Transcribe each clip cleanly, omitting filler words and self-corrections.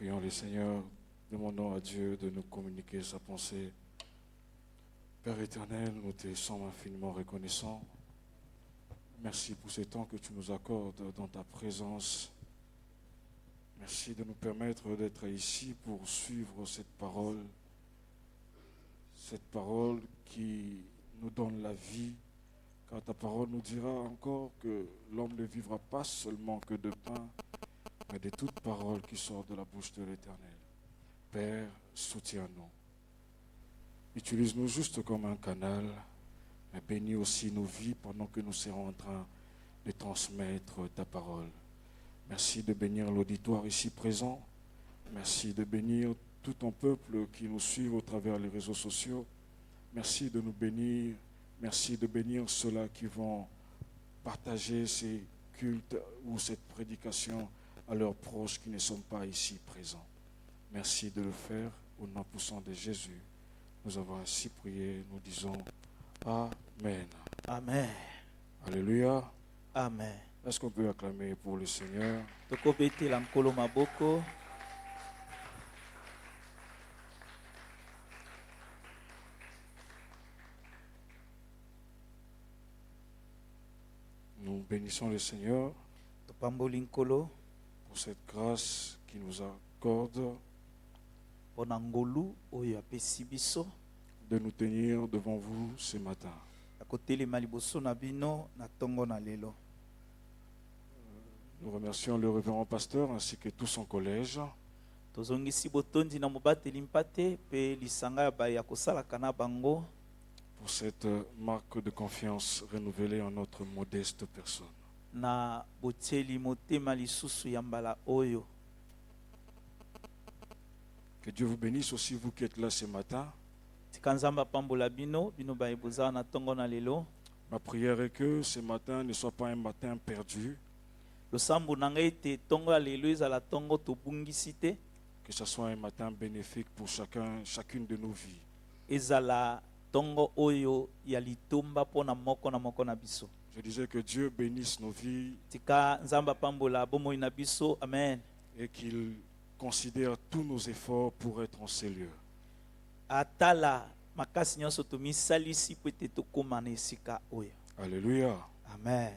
Prions le Seigneur, demandons à Dieu de nous communiquer sa pensée. Père éternel, nous te sommes infiniment reconnaissants. Merci pour ce temps que tu nous accordes dans ta présence. Merci de nous permettre d'être ici pour suivre cette parole qui nous donne la vie, car ta parole nous dira encore que l'homme ne vivra pas seulement que de pain, mais de toute parole qui sort de la bouche de l'Éternel. Père, soutiens-nous. Utilise-nous juste comme un canal, mais bénis aussi nos vies pendant que nous serons en train de transmettre ta parole. Merci de bénir l'auditoire ici présent. Merci de bénir tout ton peuple qui nous suit au travers les réseaux sociaux. Merci de nous bénir. Merci de bénir ceux-là qui vont partager ces cultes ou cette prédication à leurs proches qui ne sont pas ici présents. Merci de le faire au nom puissant de Jésus. Nous avons ainsi prié, nous disons Amen. Amen. Alléluia. Amen. Est-ce qu'on peut acclamer pour le Seigneur? Tokobetela nkolo maboko. Nous bénissons le Seigneur Topamboli nkolo pour cette grâce qu'il nous accorde pona ngolu oyo apesi biso de nous tenir devant vous ce matin. akotelema liboso na bino na tongo na lelo. Nous remercions le révérend pasteur ainsi que tout son collège Tozongisi botondi na mobateli mpate pe lisanga ya baya kosalaka na bango pour cette marque de confiance renouvelée en notre modeste personne. na botieli motema lisusu ya mbala oyo. Que Dieu vous bénisse aussi, vous qui êtes là ce matin. Tika Nzambe apambola bino bino baye bozala na tongo na lelo. Ma prière est que ce matin ne soit pas un matin perdu, Losambo na ngai ete tongo ya lelo ezala tongo tobungisi te, que ce soit un matin bénéfique pour chacune de nos vies. ezala tongo oyo ya litomba pona moko na biso. Je disais que Dieu bénisse nos vies Tika Nzambe apambola bomoi na biso. Amen. et qu'il considère tous nos efforts pour être en ces lieux. Atala makasi nyonso tomisalisi po ete tokóma na esika oyo. Alléluia. Amen.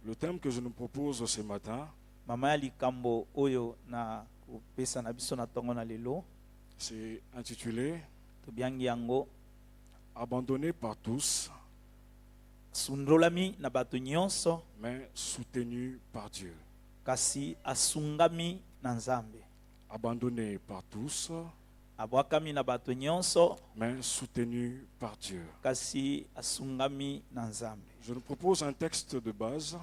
Le thème que je nous propose ce matin, Mama ya likambo oyo na kopesa na biso na tongo na lelo c'est intitulé tobiangi yango Abandonné par tous, sundolami na bato nyonso mais soutenu par Dieu. kasi asungami na Nzambe. Abandonné par tous, Abwakami na bato nyonso mais soutenu par Dieu. kasi asungami na Nzambe. Je nous propose un texte de base.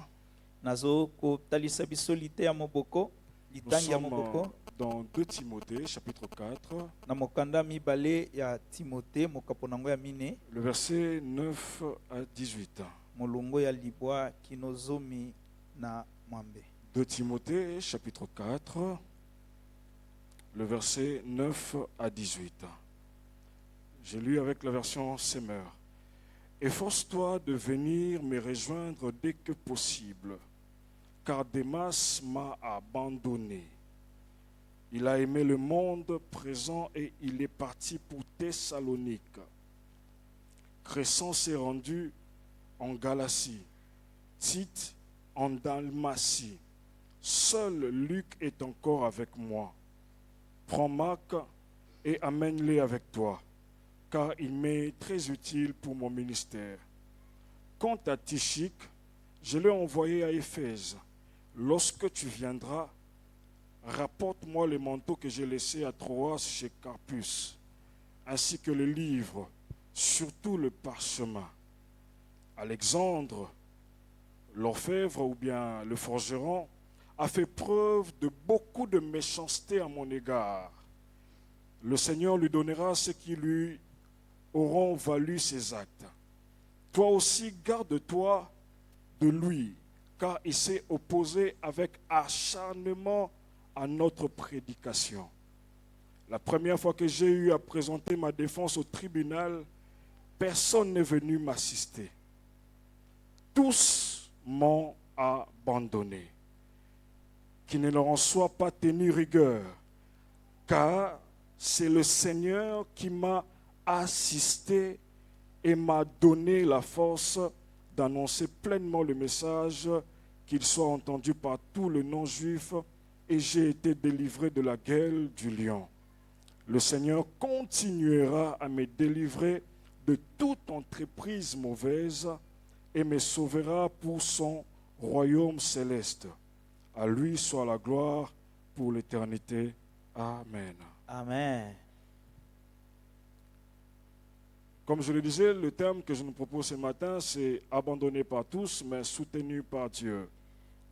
Nazo kotalisa biso lite ya moboko, Nous litangi ya sommes moboko dans 2 Timothée, chapitre 4, na mokanda mibale ya Timote mokapo nango ya mine le verset 9 à 18. molongo ya libwa kinozomi na mwambe. 2 Timothée, chapitre 4, le verset 9 à 18. J'ai lu avec la version Semeur. Efforce-toi de venir me rejoindre dès que possible, car Démas m'a abandonné. Il a aimé le monde présent et il est parti pour Thessalonique. Crescens s'est rendu en Galatie, Tite en Dalmatie. Seul Luc est encore avec moi. Prends Marc et amène-les avec toi, car il m'est très utile pour mon ministère. Quant à Tychique, je l'ai envoyé à Éphèse. Lorsque tu viendras, rapporte-moi le manteau que j'ai laissé à Troas chez Carpus, ainsi que le livre, surtout le parchemin. Alexandre, l'orfèvre ou bien le forgeron, a fait preuve de beaucoup de méchanceté à mon égard. Le Seigneur lui donnera ce qui lui auront valu ses actes. Toi aussi, garde-toi de lui, car il s'est opposé avec acharnement à notre prédication. La première fois que j'ai eu à présenter ma défense au tribunal, personne n'est venu m'assister. Tous m'ont abandonné. Qu'il ne leur en soit pas tenu rigueur car c'est le Seigneur qui m'a assisté et m'a donné la force d'annoncer pleinement le message, qu'il soit entendu par tous les non-juifs, et j'ai été délivré de la gueule du lion. Le Seigneur continuera à me délivrer de toute entreprise mauvaise et me sauvera pour son royaume céleste. À lui soit la gloire pour l'éternité. Amen. Amen. Comme je le disais, le thème que je nous propose ce matin, c'est abandonné par tous, mais soutenu par Dieu.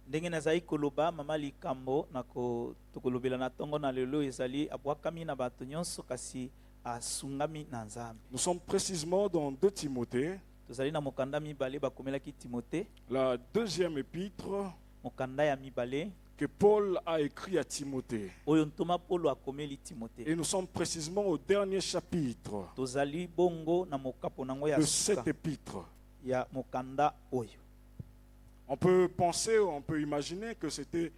Ndenge nazali koloba mama likambo nako tokolobela na tongo na lelo ezali abwakami na bato nyonso kasi asungami na Nzambe. Nous sommes précisément dans 2 Timothée, Tozali na mokanda mibale bakomelaki Timothée, la 2e épître mokanda ya mibale que Paul a écrit à Timothée. oyo ntoma Paulo akomeli Timothée. Et nous sommes précisément au dernier chapitre Tozali bongo na mokapo nango ya de suka cette épître. ya mokanda oyo. On peut penser, on peut imaginer que c'était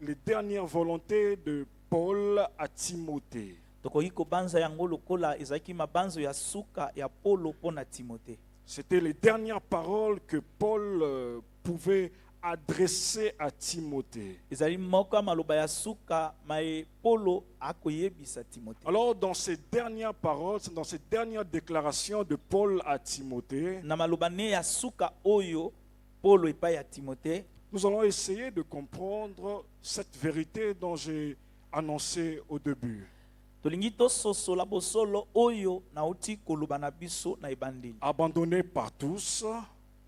les dernières volontés de Paul à Timothée. Tokoki kobanza yango lokola ezalaki mabanzo ya suka ya Paulo pona Timothée. C'était les dernières paroles que Paul pouvait adresser à Timothée. Ezali moko ya maloba ya suka mai Paulo akoyebisa Timothée. Alors dans ces dernières paroles, dans ces dernières déclarations de Paul à Timothée, Na maloba ne ya suka oyo Paulo epai ya Timothée, nous allons essayer de comprendre cette vérité dont j'ai annoncé au début. tolingi tososola bosolo oyo nauti koloba na biso na ebandeli. Abandonné par tous,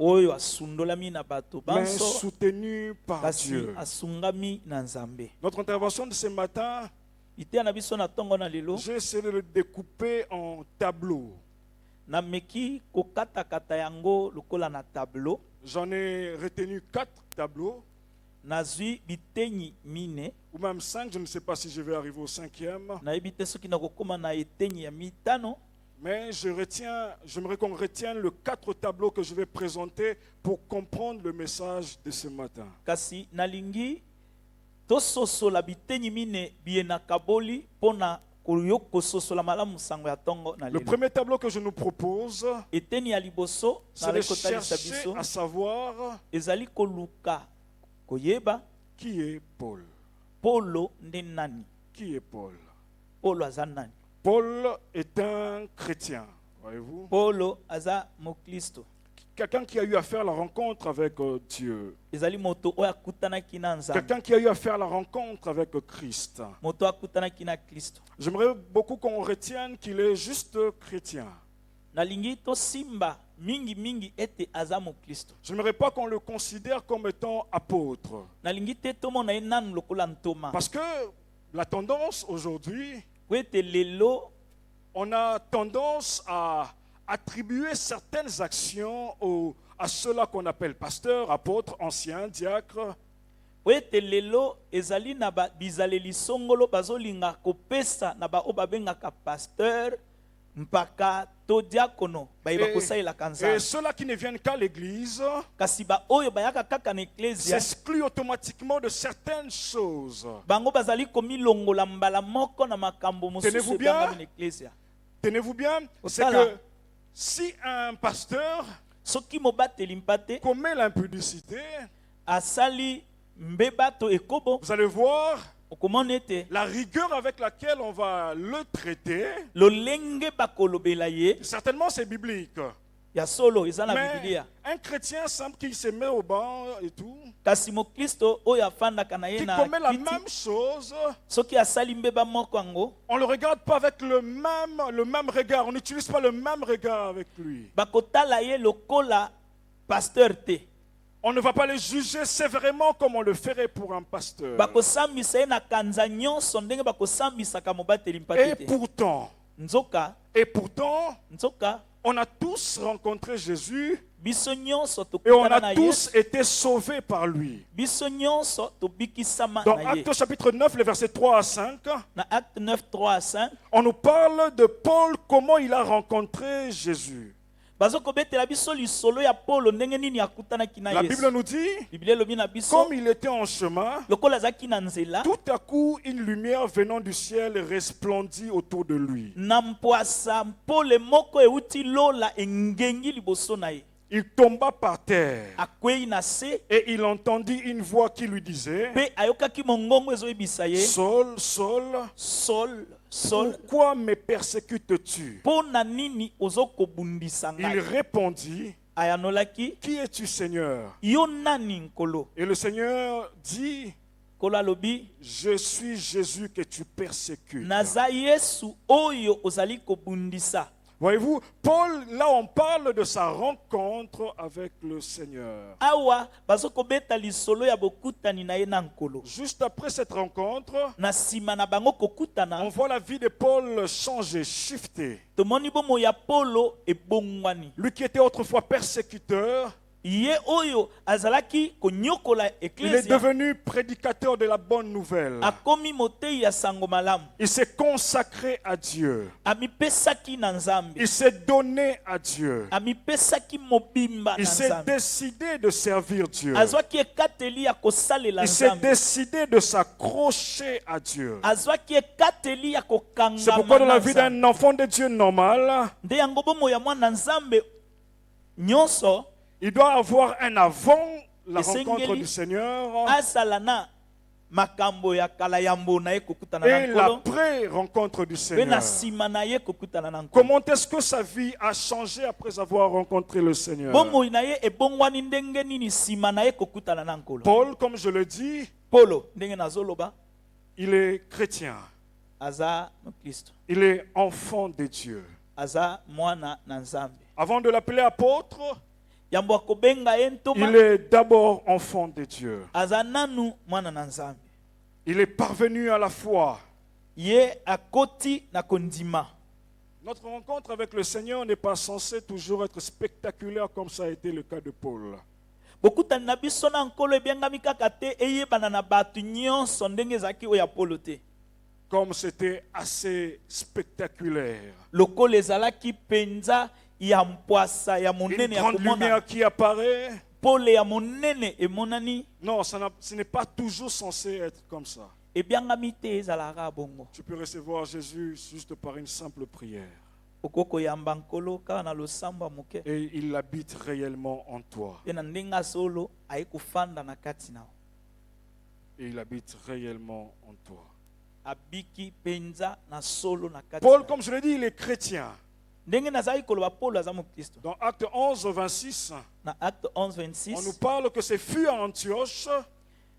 Oyo asundolami na bato mais banso soutenu par kasi Dieu. asungami na Nzambe. Notre intervention de ce matin, Ite na biso na tongo na lelo j'ai essayé de le découper en tableaux. na meki kokata yango lokola na tableau. J'en ai retenu 4 tableaux, Nazwi bitenyi mine ou même 5, je ne sais pas si je vais arriver au 5e, nayebi te soki nakokoma na etenyi ya mitano, mais j'aimerais qu'on retienne les 4 tableaux que je vais présenter pour comprendre le message de ce matin. kasi nalingi tososola bitenyi mine biyenaka boli mpona kososola malamu sango ya tongo na Le lelo. premier tableau que je nous propose, Eteni ya liboso c'est na de rekotalisa chercher biso à savoir ezali koluka koyeba qui est Paul. Paulo nde nani. Qui est Paul? Paulo aza nani? Paul est un chrétien, voyez-vous. Paulo aza moklisto, Quelqu'un qui a eu à faire la rencontre avec Dieu. ezali moto oyo akutanaki na Nzambe, Quelqu'un qui a eu à faire la rencontre avec Christ. moto akutanaki na Kristo. J'aimerais beaucoup qu'on retienne qu'il est juste chrétien. Nalingi tosimba mingi ete aza moklisto. Je n'aimerais pas qu'on le considère comme étant apôtre. Nalingi te tomona ye nanu lokola ntoma. Parce que la tendance aujourd'hui, Po ete lelo on a tendance à attribuer certaines actions à ceux-là qu'on appelle pasteurs, apôtres, anciens, diacres. po ete lelo ezali na bizaleli songolo bazolinga kopesa na ba oyo babengaka pasteur mpaka to diakono bayeba kosalelaka Et Nzambe. ceux-là qui ne viennent qu'à l'église Kasi ba oyo bayaka kaka na eklesia s'excluent automatiquement de certaines choses. bango bazali komilongola mbala moko na makambo mosusu Tenez-vous bien. ebengami na eklesia. Tenez-vous bien, c'est Otala. que si un pasteur Soki mobateli mpate commet l'impudicité, asali mbeba to ekobo, vous allez voir okomona ete la rigueur avec laquelle on va le traiter. lolenge bakolobela ye Certainement, c'est biblique. ya solo eza na Mais Biblia. un chrétien simple qui se met au banc et tout, Kasi mokristo oyo afandaka na ye qui na commet la kiti, même chose, soki asali mbeba moko yango on ne le regarde pas avec le même regard. On n'utilise pas le même regard avec lui. bakotala ye lokola pasteur te, On ne va pas le juger sévèrement comme on le ferait pour un pasteur. bakosambisa ye na kanza nyonso ndenge bakosambisaka mobateli Et mpate te. pourtant, Nzoka on a tous rencontré Jésus biso nyonso et on tokutana na a ye, tous été sauvés par lui. biso nyonso tobikisama Dans na ye. Actes chapitre 9, les versets 3 à 5, Na acte 9, 3 à 5, on nous parle de Paul, comment il a rencontré Jésus. bazokobetela biso lisolo ya Paulo ndenge nini akutanaki na La Yesu. Bible nous dit, Biblia elobi na biso comme il était en chemin, lokola azalaki na nzela tout à coup une lumière venant du ciel resplendit autour de lui. na mpwasa mpole moko euti lola engengi liboso na ye. Il tomba par terre Akwei na se et il entendit une voix qui lui disait, pe ayokaki mongongo ezoyebisa ye, Saul, Saul, Saul, Saul, pourquoi me persécutes-tu? mpo na nini ozokobundisa Il ngai? répondit, Ayanolaki, qui es-tu, Seigneur? yo nani nkolo? Et le Seigneur dit, Nkolo alobi, je suis Jésus que tu persécutes. naza Yesu oyo ozali kobundisa. Voyez-vous, Paul, là on parle de sa rencontre avec le Seigneur. Awa bazokobeta lisolo ya bokutani na ye na nkolo. Juste après cette rencontre, Na sima na bango kokutana, on voit la vie de Paul changer, shifter. tomoni bomo ya Polo ebongwani. Lui qui était autrefois persécuteur, Ye oyo azalaki konyokola il est eklesia devenu prédicateur de la bonne nouvelle. akomi motei ya sango malamu. Il s'est consacré à Dieu. Amipesaki na Nzambe. Il s'est donné à Dieu. Amipesaki mobimba na Il s'est Nzambe. décidé de servir Dieu. Azwaki ekateli ya kosalela Il s'est Nzambe. décidé de s'accrocher à Dieu. Azwaki ekateli ya C'est kokangama pourquoi dans la na vie Nzambe. d'un enfant de Dieu normal, Nde yango bomo ya mwana Nzambe nyonso il doit avoir un avant la Esengeli rencontre du Seigneur asala na makambo ya kala yambo na ye kokutana na et nkolo l'après-rencontre du pe Seigneur. na sima na ye kokutana na nkolo. Comment est-ce que sa vie a changé après avoir rencontré le Seigneur? Bomoi na ye ebongwani ndenge nini sima na ye kokutana na nkolo. Paul, comme je le dis, Polo ndenge nazoloba il est chrétien. aza mokristo, Il est enfant de Dieu. aza mwana na Nzambe. Avant de l'appeler apôtre, Yambo akobenga ye il ntoma est d'abord enfant de Dieu. aza nanu mwana na Nzambe. Il est parvenu à la foi. Ye akoti na kondima. Notre rencontre avec le Seigneur n'est pas censée toujours être spectaculaire comme ça a été le cas de Paul. Bokutani na biso na nkolo ebiangami kaka te eyebana na bato nyonso ndenge ezalaki oyo ya Polo te. Comme c'était assez spectaculaire. Lokolo ezalaki penza ya mpwasa ya Une monene ya grande lumière komona. qui apparaît. Pole ya monene emonani Non, ce n'est pas toujours censé être comme ça. ebiangami te ezalaka bongo. Tu peux recevoir Jésus juste par une simple prière. Okoko yamba nkolo kaka na losambo ya moke. Et il habite réellement en toi. Pe na ndenge solo aye kofanda na kati na yo. Et il habite réellement en toi. Abiki penza na solo na kati Paul, na yo. comme je l'ai dit, il est chrétien. Ndenge nazali koloba Paulo aza mokristo. Dans Acte 11, 26, Na acte 11 on nous 26 parle que c'est fut à Antioche,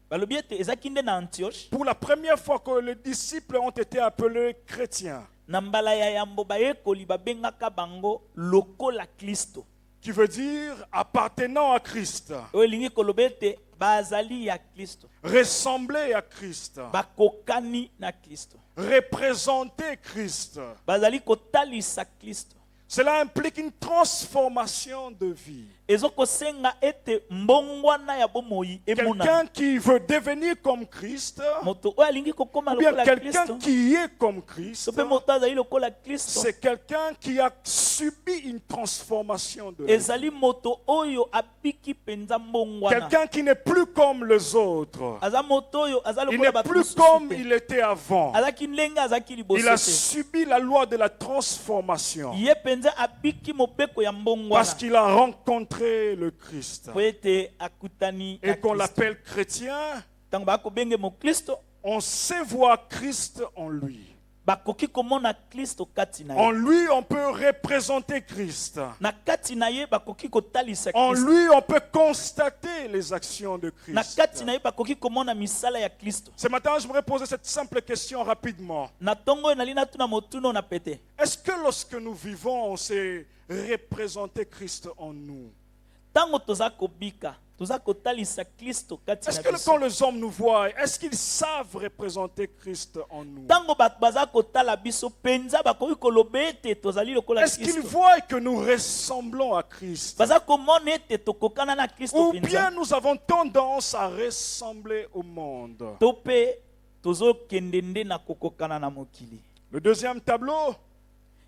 balobi ete ezalaki nde na Antioche pour la première fois que les disciples ont été appelés chrétiens, na mbala ya yambo bayekoli babengaka bango lokola Kristo. qui veut dire appartenant à Christ, Oyo elingi koloba ete bazali ya Kristo, ressembler à Christ, bakokani na Kristo, représenter Christ. bazali kotalisa Kristo. Cela implique une transformation de vie. Ezokosenga ete mbongwana ya bomoi emona Quelqu'un qui veut devenir comme Christ, moto oyo alingi kokoma ou bien lokola quelqu'un Kristo qui est comme Christ, to pe moto azali lokola Kristo c'est quelqu'un qui a subi une transformation de vie. ezali moto oyo abiki penza mbongwana. Quelqu'un qui n'est plus comme les autres. Aza moto oyo aza Il lokola n'est bato plus mosusu comme te. il était avant. Azaki ndenge azaki liboso Il a te. subi la loi de la transformation Ye penza abiki mobeko ya parce mbongwana qu'il a rencontré le Christ. po ete akutani na Et qu'on Kristo. l'appelle chrétien, Ntango bakobenge mokristo on sait voir Christ en lui. bakoki komona Kristo kati na En ye. lui, on peut représenter Christ. Na kati na ye bakoki kotalisa En Kristo. lui, on peut constater les actions de Na Christ. kati na ye bakoki komona misala ya Kristo. Ce matin, je voudrais poser cette simple question rapidement. Na ntongo oyo nali natuna motuno na pete. Est-ce que lorsque nous vivons, on sait représenter Christ en nous? Ntango toza kobika toza kotalisa Kristo kati Est-ce na que biso. quand les hommes nous voient, est-ce qu'ils savent représenter Christ en nous? Ntango bato baza kotala biso penza bakoki koloba ete tozali lokola Est-ce qu'ils Kristo. voient que nous ressemblons à Christ? Baza komona ete tokokana na Kristo Ou penza. bien nous avons tendance à ressembler au monde? To pe tozokende nde na kokokana na mokili. Le deuxième tableau,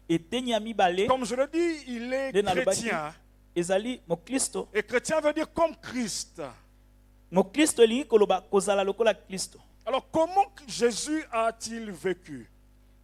eteni ya mibale Comme je le dis, il est nde nalobaki chrétien. ezali mokristo. Et chrétien veut dire comme Christ. Mokristo elingi koloba kozala lokola kristo. Alors comment Jésus a-t-il vécu?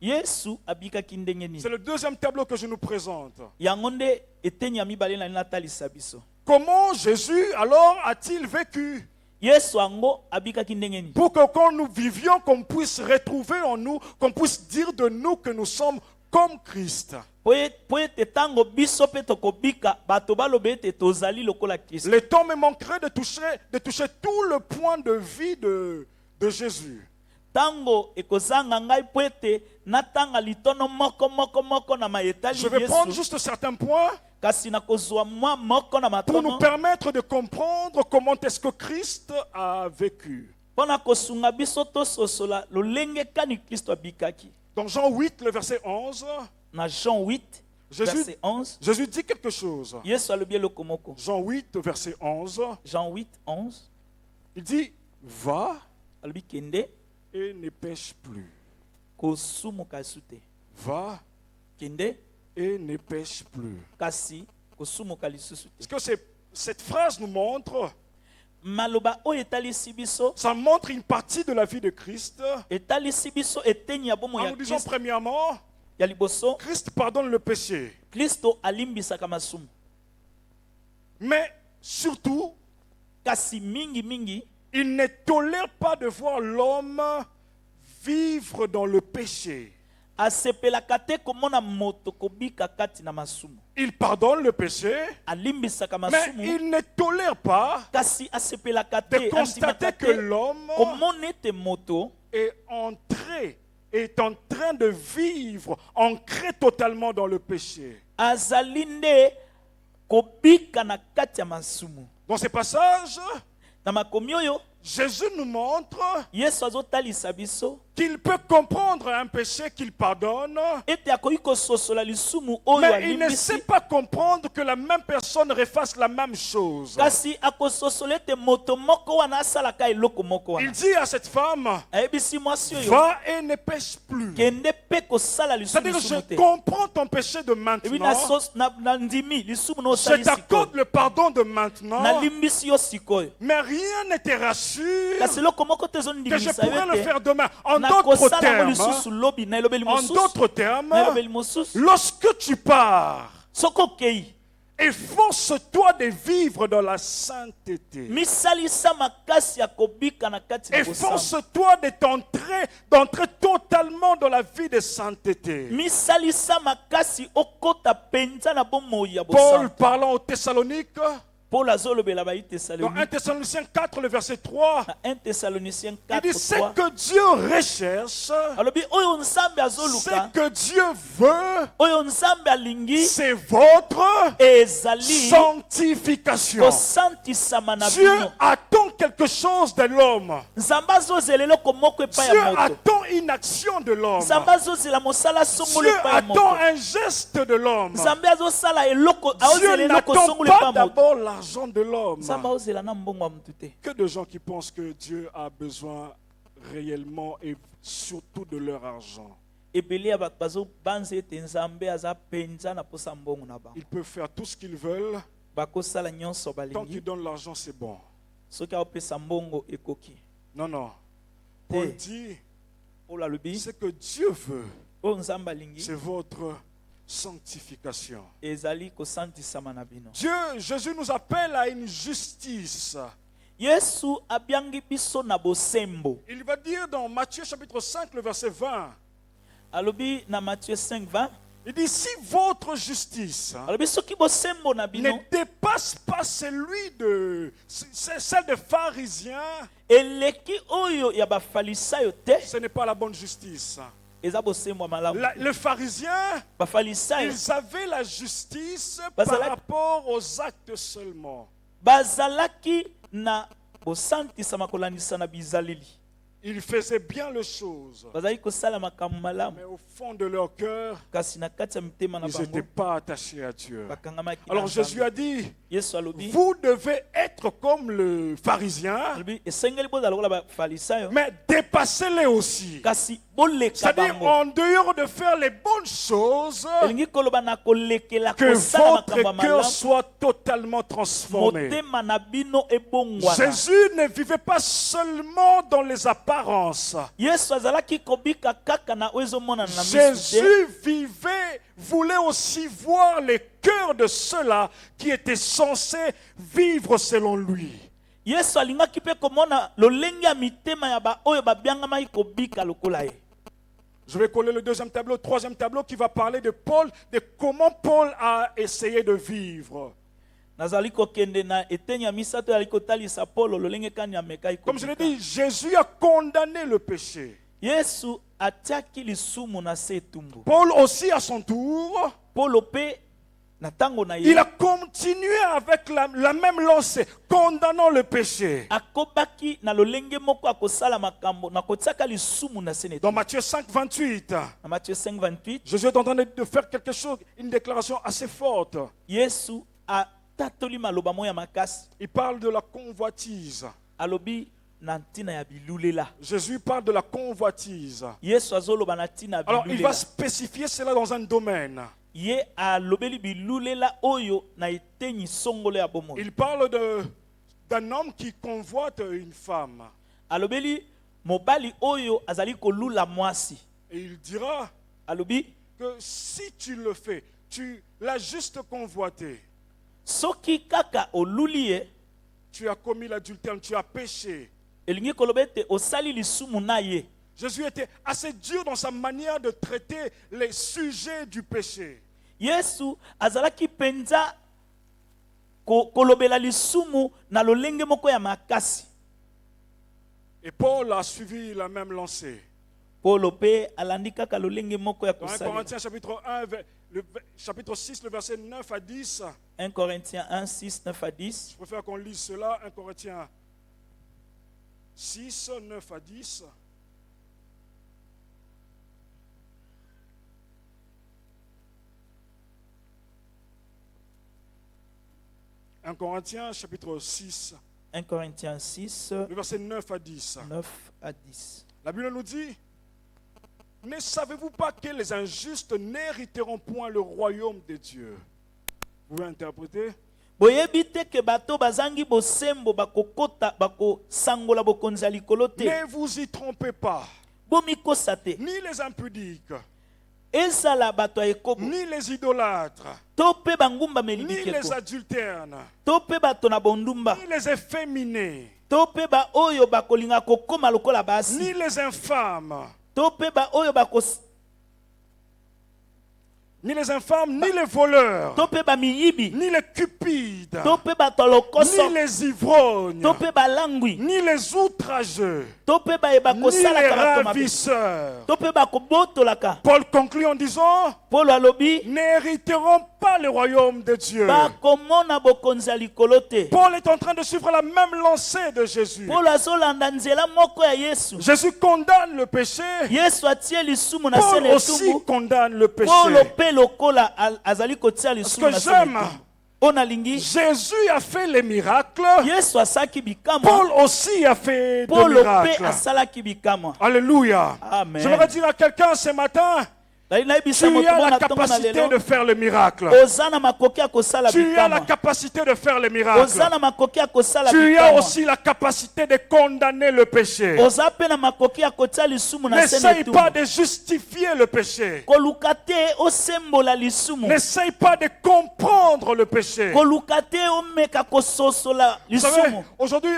Yesu abikaki ndenge nini? C'est le deuxième tableau que je nous présente. Yango nde eteni ya mibale na natalisa biso. Comment Jésus alors a-t-il vécu? Yesu ango abikaki ndenge nini? Pour que quand nous vivions, qu'on puisse retrouver en nous, qu'on puisse dire de nous que nous sommes comme Christ. Po ete tango biso pe tokobika bato balobe ete tozali lokola kristo. Le temps me manquerait de toucher tout le point de vie de Jésus. Tango ekozanga ngai po ete natanga litono moko na maetali Je vais prendre Yesu. juste certains points Kasi nakozwa mwa moko na pour nous matono permettre de comprendre comment est-ce que Christ a vécu. mpona kosunga biso tososola lolenge kani kristo abikaki. Dans Jean 8, le verset 11, Na Jean 8 Jésus, verset 11 Jésus dit quelque chose. Yesu alobi eloko moko. Jean 8, verset 11, Jean 8 11 il dit, va alobi kende et ne pêche plus. kosumuka esu te. Va Kende et ne pêche plus. kasi kosumuka lisusu te. Est-ce que cette phrase nous montre, Maloba oyo etalisi biso ça montre une partie de la vie de Christ. etalisi biso eteni ya bomo En ya nous disant Kristo premièrement, ya liboso. Christ pardonne le péché. Kristo alimbisaka masumu, Mais surtout, kasi mingi il ne tolère pas de voir l'homme vivre dans le péché. asepelaka te komona moto kobika kati na masumu. Il pardonne le péché, Alimbisaka mais masumu il ne tolère pas kasi asepelaka de te constater andimaka que te l'homme komona ete moto est en train de vivre, ancré totalement dans le péché. azali nde kobika na kati ya masumu. Dans ces passages, Na makomi oyo Jésus nous montre Yesu azotalisa biso qu'il peut comprendre un péché qu'il pardonne, ete akoki kososola lisumu oyo mais il ne sait alimbisi, pas comprendre que la même personne refasse la même chose. kasi akososola ete moto moko wana asalaka eloko moko Il wana. dit à cette femme, Ayebisi mwasi oyo va et ne pêche plus. kende mpe kosala lisumu C'est-à-dire, je lisumu te. comprends ton péché de Ebi maintenant, na ndimi lisumu na je osali t'accorde sikoyo, le pardon de maintenant, nalimbisi yo sikoyo, mais rien ne te rassure kasi eloko moko te que je ezondimisa pourrais yo le ete faire demain. En d'autres nakosala yango termes, lisusu lobi na elobeli en mosusu, d'autres termes, na elobeli mosusu. lorsque tu pars, Soki okei efforce-toi de vivre dans la sainteté. misalisa makasi ya kobika na kati na bosamba, Efforce-toi d'entrer totalement dans la vie de sainteté. misalisa makasi okota penza na bomoi ya Paul bosamba. parlant aux Thessaloniques, Paul azolobela ba dans 1 Thessalonique, Thessaloniciens 4, le verset 3, na 1 Thessaloniciens il 4 dit, c'est 3 que Dieu recherche, alobi oyo nzambe c'est azoluka, que Dieu veut, oyo nzambe alingi c'est votre ezali sanctification. kosantisama na Dieu bino. attend quelque chose de l'homme. Nzambe azozela eloko moko epai Dieu ya moto. attend une action de l'homme. Nzambe azozela mosala songolo Dieu epai ya attend moto. un geste de l'homme. Nzambe azosala eloko Dieu azozela eloko n'attend songolo epai pas ya moto. d'abord l'argent de l'homme. Nzambe azozela na mbongo ya motu te. Que de gens qui pensent que Dieu a besoin réellement et surtout de leur argent. Ebele ya bato bazobanza ete nzambe aza penza na posa mbongo na bango. Ils peuvent faire tout ce qu'ils veulent. Bakosala nyonso Tant qu'ils balingi, donnent l'argent, c'est bon. soki aopesa mbongo ekoki. Non, non. Te. Paul dit, Paul alobi ce que Dieu veut, oyo nzambe alingi c'est votre sanctification. ezali kosantisama na bino. Jésus nous appelle à une justice. Yesu abiangi biso na bosembo. Il va dire dans Matthieu chapitre 5, le verset 20, Alobi na Matthieu 5:20, il dit, si votre justice alobi soki bosembo na ne bino dépasse pas celle des pharisiens, eleki oyo ya bafalisayo te, ce n'est pas la bonne justice. eza bosembo ya malamu. Les pharisiens, Bafalisayo ils avaient la justice Parce par que- rapport aux actes seulement. bazalaki na bosantisama kolandisa na bizaleli. Ils faisaient bien les choses, bazali kosala makambo malamu mais au fond de leur cœur, kasi na kati ya mitema na ils n'étaient bango pas attachés à Dieu. bakangamaki na Alors Jésus Nzambe. a dit, Yesu alobi vous devez être comme le pharisien, alobi esengeli bozala lokola bafarisayo mais dépassez-les aussi. kasi boleka C'est-à-dire, bango en dehors de faire les bonnes choses, elingi koloba na kolekela que kosala votre makambo ya cœur malamu soit totalement transformé. motema na bino ebongwana. Jésus ne vivait pas seulement dans les apparences. Yesu azalaki kobika kaka na oyo ezomonana na misu te. Jésus vivait, voulait aussi voir les cœurs de ceux-là qui étaient censés vivre selon lui. Yesu alingaki mpe komona lolenge ya mitema ya baoyo babiangamaki kobika lokola ye. Je vais coller le deuxième tableau, troisième tableau qui va parler de Paul, de comment Paul a essayé de vivre. Nazali kokende na eteni ya misato yali kotalisa Paulo lolenge kani amekaki kobika. Comme je l'ai dit, Jésus a condamné le péché. Yesu atiaki lisumu na se etumbu. Paul aussi à son tour, Paulo mpe na tango na il ye a continué avec la même lancée, condamnant le péché. akobaki na lolenge moko akosala makambo na kotiaka lisumu na se na Dans etumbu. Matthieu 5, 28, Na Matthieu 5:28 Jésus est en train de faire quelque chose, une déclaration assez forte. Yesu atatoli maloba moya makasi Il parle de la convoitise. alobi na ntina ya bilulela. Jésus parle de la convoitise. Yesu azoloba na ntina ya Alors, il va bilulela. spécifier cela dans un domaine. Ye alobeli bilulela oyo na eteni songolo ya bomoi. Il parle d'un homme qui convoite une femme. Alobeli mobali oyo azali kolula mwasi. Et il dira Alobi que si tu le fais, tu l'as juste convoité, soki kaka oluli ye tu as commis l'adultère, tu as péché. elingi koloba ete osali lisumu na ye. Jésus était assez dur dans sa manière de traiter les sujets du péché. Yesu azalaki penza kolobela lisumu na lolenge moko ya makasi. Et Paul a suivi la même lancée. Paulo pe alandi kaka lolenge moko ya Dans 1 kosala. Corinthiens chapitre 1, chapitre 6, le verset 9 à 10. 1 Corinthiens 1, 6, 9 à 10. Je préfère qu'on lise cela. 1 Corinthiens 6, 9 à 10. Un Corinthiens chapitre 6, 1 Corinthiens 6, le verset 9 à 10. 9 à 10. La Bible nous dit, ne savez-vous pas que les injustes n'hériteront point le royaume de Dieu? Vous pouvez interpréter? Boyebi te ke bato bazangi bosembo bakokota bakosangola bokonzi ya likolo te. Ne vous y trompez pas, Bomikosa te. ni les impudiques, Ezala bato ya ekobo. ni les idolâtres, To pe bangumbameli ni les bikeko. adultères, To pe bato na bondumba. ni les efféminés, To pe ba oyo bakolinga kokoma lokola ni basi. les infâmes, To pe ba oyo ni les voleurs, to pe ba miyibi. ni les cupides, To pe bato lokoso. ni les ivrognes, To pe balangwi. ni les outrageux, To pe ba eba ni kosala les ka bato mabe. ravisseurs. To pe bakobotolaka. Paul conclut en disant, Paulo alobi n'hériteront pas le royaume de Dieu. bakomona bokonzi ya likolo te. Paul est en train de suivre la même lancée de Jésus. Paulo azolanda nzela moko ya Yesu. Jésus condamne le péché. Yesu atie lisumu na se Paul na aussi etumbu. condamne le péché. Paulo pe lokola azali kotia lisumu que na se na j'aime, etumbu. O nalingi Jésus a fait les miracles. Yesu asalaki bikamwa. Paul aussi a fait des Paulo pe miracles. asalaki bikamwa. Alléluia. Amen. Je voudrais dire à quelqu'un ce matin, tu Nayebisa as moto la mona ntongo na capacité de lelo. faire le miracle. Oza na makoki ya kosala Tu as la bikamwa. capacité de faire le Oza miracle. na makoki ya kosala Tu as bikamwa. aussi la capacité de condamner le péché. Oza pe na makoki ya kotia lisumu na se na N'essaye pas etumbu. de justifier le péché. Koluka te osembola lisumu. N'essaye pas de comprendre le péché. Koluka te omeka kososola Vous savez, lisumu. aujourd'hui,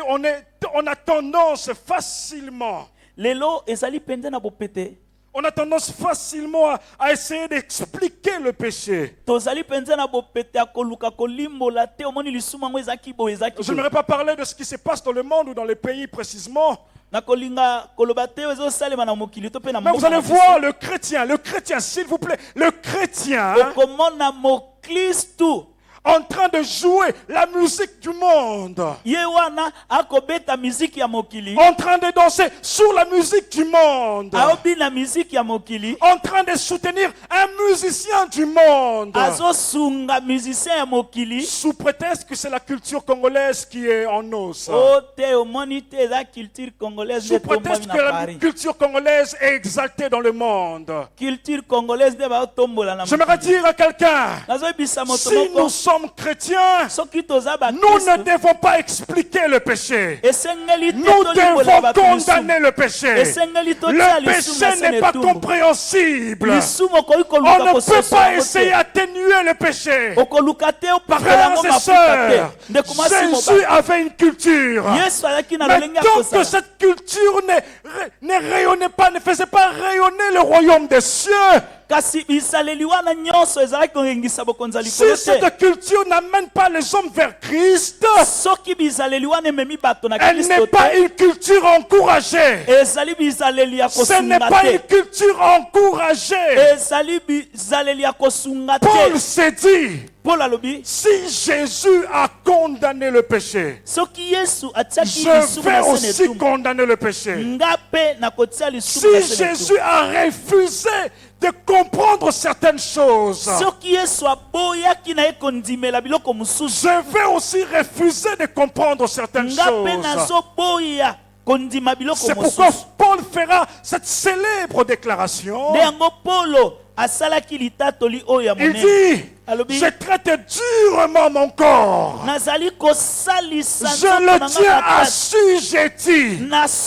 on a tendance facilement, Lelo ezali penza na bopete. on a tendance facilement à essayer d'expliquer le péché. Tozali penza na bopete ya koluka kolimbola te omoni lisumu yango ezaki bo ezaki. Je n'aimerais pas parler de ce qui se passe dans le monde ou dans les pays précisément. Na kolinga koloba te ezosalema na mokili to pe na Mais vous allez voir le chrétien, s'il vous plaît, le chrétien okomona mokristu en train de jouer la musique du monde, Ye wana akobeta miziki ya mokili. en train de danser sur la musique du monde, Aobi na miziki ya mokili. en train de soutenir un musicien du monde, Azo sunga musicien ya mokili. sous prétexte que c'est la culture congolaise qui est en os, Ote omoni te eza culture congolaise sous de prétexte tombami que na la Paris. culture congolaise est exaltée dans le monde. Culture congolaise de ba tombola na J'aimerais mokili. dire à quelqu'un, Nazo bisa moto si moko. nous sommes chrétiens, Soki toza ba nous ne Kristo. devons pas expliquer le péché. Esengeli te Nous tolimbola devons ba condamner le péché. Esengeli to tia Le lisumu péché na n'est pas senetumbu. compréhensible. Lisumu koyi On koluka ne peut kososo pas yango essayer te. d'atténuer le péché. Okoluka te opakola Frères yango et mafuta sœurs, te. Ndeko mwasi Jésus mobali. avait une culture. Yesu azalaki na Mais lolenge ya tant que kosala. cette culture ne rayonnait pas, ne faisait pas rayonner le royaume des cieux, Kasi bisaleli wana nyonso ezalaki kongengisa bokonzi ya si likolo te. cette culture n'amène pas les hommes vers Christ, Soki bisaleli wana ememi bato na elle n'est Kristo pas te. une culture encouragée. Ezali bisaleli ya Ce n'est kosunga pas une te. culture encouragée. Ezali bisaleli ya kosunga Paul te. s'est dit, Paul alobi si Jésus a condamné le péché, soki Yesu atiaki je lisumu vais na aussi senetumbu condamner le péché. nga mpe nakotia Si lisumu na senetumbu. Jésus a refusé de comprendre certaines choses, Soki Yesu aboyaki na ye kondimela biloko mosusu je vais aussi refuser de comprendre certaines nga mpe choses. nazoboya kondima biloko C'est pourquoi mosusu. Paul fera cette célèbre déclaration. Nde yango Polo asalaki litatoli oyo ya Il monene. dit, Alobi je traite durement mon corps. nazali kosalisa Je nzoto na le nga tiens makasi. assujetti.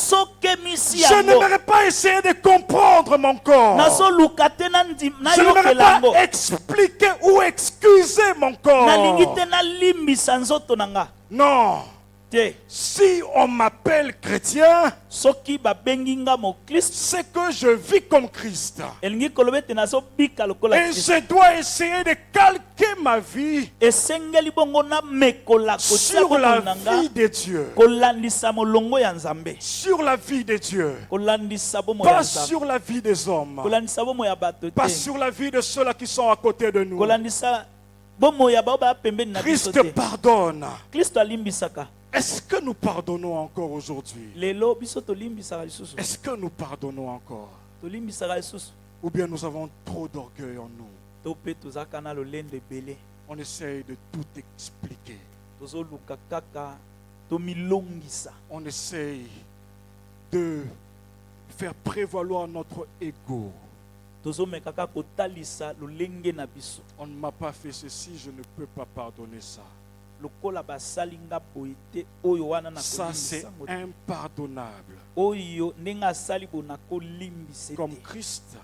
Nasokemisi Je yango n'aimerais pas essayer de comprendre mon corps. nazoluka te Je n'aimerais nayokela pas yango expliquer ou excuser mon nalingi corps. te nalimbisa nzoto na nga Non. te. Si on m'appelle chrétien, Soki babengi nga mokristo c'est que je vis comme Christ. elingi koloba ete nazobika lokola Et Kristo. je dois essayer de calquer ma vie Esengeli bongo namekola kotia sur la bomoi na nga vie de Dieu. kolandisa molongo ya nzambe, Sur la vie de Dieu. kolandisa bomoi ya Pas nzambe, sur la vie des hommes. kolandisa bomoi ya bato Pas te, sur la vie de ceux-là qui sont à côté de nous. kolandisa bomoi ya bao baya pembeni na biso Christ te. pardonne. Kristo alimbisaka. Est-ce que nous pardonnons encore aujourd'hui? Lelo biso tolimbisaka lisusu, Est-ce que nous pardonnons encore? tolimbisaka lisusu Ou bien nous avons trop d'orgueil en nous? to mpe tozalaka na lolendo ebele, On essaye de tout expliquer. tozoluka kaka tomilongisa, On essaye de faire prévaloir notre ego. tozomekaka kotalisa lolenge na biso On ne m'a pas fait ceci, je ne peux pas pardonner ça. lokola basali nga boye te oyo wana na Ça, c'est kolimbisa yango te. impardonnable. Oyo ndenge asali bo na kolimbisa Comme te. Christ,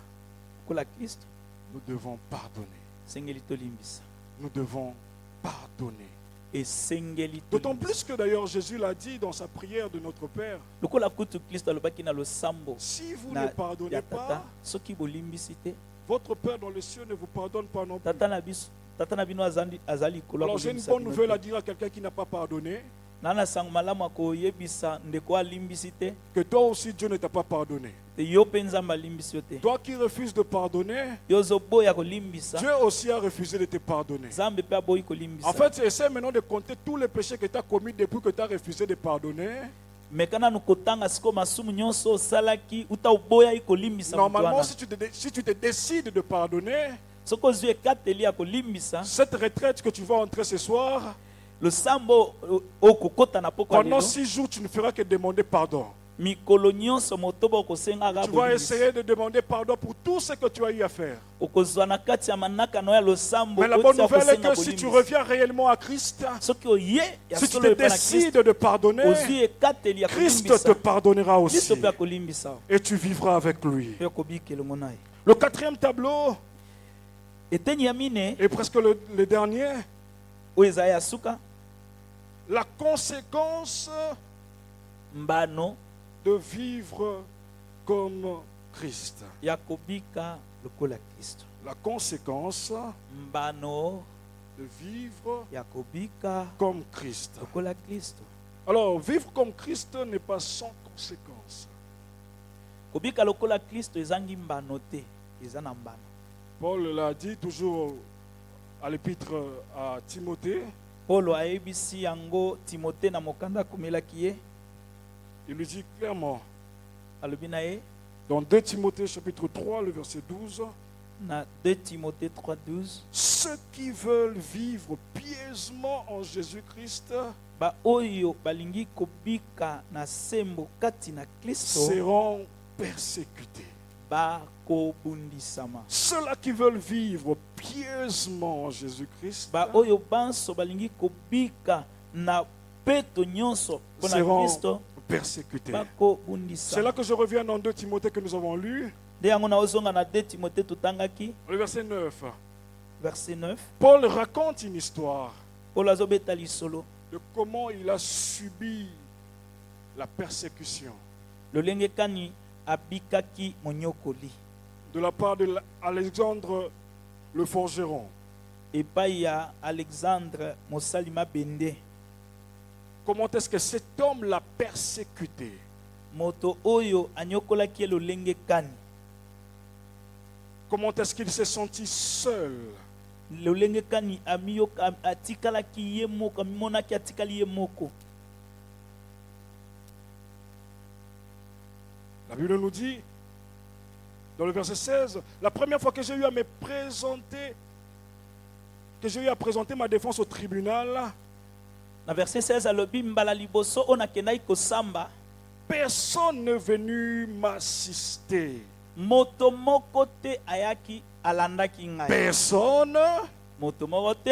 Lokola Kristo nous devons pardonner. esengeli tolimbisa, Nous devons pardonner. esengeli D'autant tolimbisa. plus que d'ailleurs Jésus l'a dit dans sa prière de notre Père. Lokola kutu Kristo alobaki na losambo Si vous na ne pardonnez ya tata, pas, soki bolimbisi te, votre Père dans les cieux ne vous pardonne pas non plus. tata na bino azali likolo ya Alors j'ai une kolimbisa bonne bino nouvelle à te. dire à quelqu'un qui n'a pas pardonné, Na na sango malamu ya koyebisa ndeko alimbisi te, que toi aussi Dieu ne t'a pas pardonné. te yo mpe nzambe alimbisi yo te. Toi qui refuses de pardonner, Yo ozoboya kolimbisa, Dieu aussi a refusé de te pardonner. nzambe mpe aboyi kolimbisa. En fait, essaie maintenant de compter tous les péchés que tu as commis depuis que tu as refusé de pardonner. mekana nokotanga siko masumu nyonso osalaki uta oboyai kolimbisa moto Normalement, wana. si tu te décides de pardonner, Soki ozwi ekateli ya kolimbisa, cette retraite que tu vas entrer ce soir, losambo okokota na poko ya pendant lelo, 6 jours, tu ne feras que demander pardon. mikolo nyonso motoba okosengaka Tu vas bolimbisa. essayer de demander pardon pour tout ce que tu as eu à faire. Okozwa na kati ya manakano ya losambo Mais la bonne otia nouvelle est kosenga que si tu bolimbisa. reviens réellement à Christ, Soki oye ya si tu solo te epai na Kristo, décides de pardonner, ozwi ekateli ya Christ te kolimbisa, pardonnera Kristo aussi. mpe akolimbisa Et tu vivras avec lui. mpe okobika elongo na ye. Le quatrième tableau, Eteni ya mine et presque le dernier, oyo eza ya suka, la conséquence mbano de vivre comme Christ. ya kobika lokola Kristo. La conséquence Mbano de vivre ya kobika comme Christ. lokola Kristo. Alors, vivre comme Christ n'est pas sans conséquence. Kobika lokola Kristo ezangi mbano te, eza na mbano. Paul l'a dit toujours à l'épître à Timothée, Paulo ayebisi yango Timothée na mokanda komelaki ye. il lui dit clairement, Alobi na ye dans 2 Timothée chapitre 3, le verset 12, na 2 Timothée 3:12, ceux qui veulent vivre pieusement en Jésus-Christ ba oyo balingi kobika na sembo kati na Kristo seront persécutés. ba kobundisama. Ceux-là qui veulent vivre pieusement en Jésus-Christ Ba oyo banso balingi kobika na peto nyonso pona seront Kristo persécutés. ba C'est kobundisama. là que je reviens dans 2 Timothée que nous avons lu, De yango na ozonga na 2 Timothée tutangaki le verset 9. verset 9. Paul raconte une histoire Paulo azobeta lisolo de comment il a subi la persécution lolenge kani abikaki monyokoli de la part d'Alexandre le forgeron. epai ya Alexandre mosalima bende. Comment est-ce que cet homme l'a persécuté? Moto oyo anyokolaki ye lolenge kani. Comment est-ce qu'il s'est senti seul? Lolenge kani amiyoka atikalaki ye moko amonaki atikali ye moko. La Bible nous dit, dans le verset 16, la première fois que j'ai eu à me présenter, que j'ai eu à présenter ma défense au tribunal, Na verset 16 alobi mbala liboso ona kendaki kosamba personne n'est venu m'assister. moto moko te ayaki alandaki ngai. Personne Moto moko te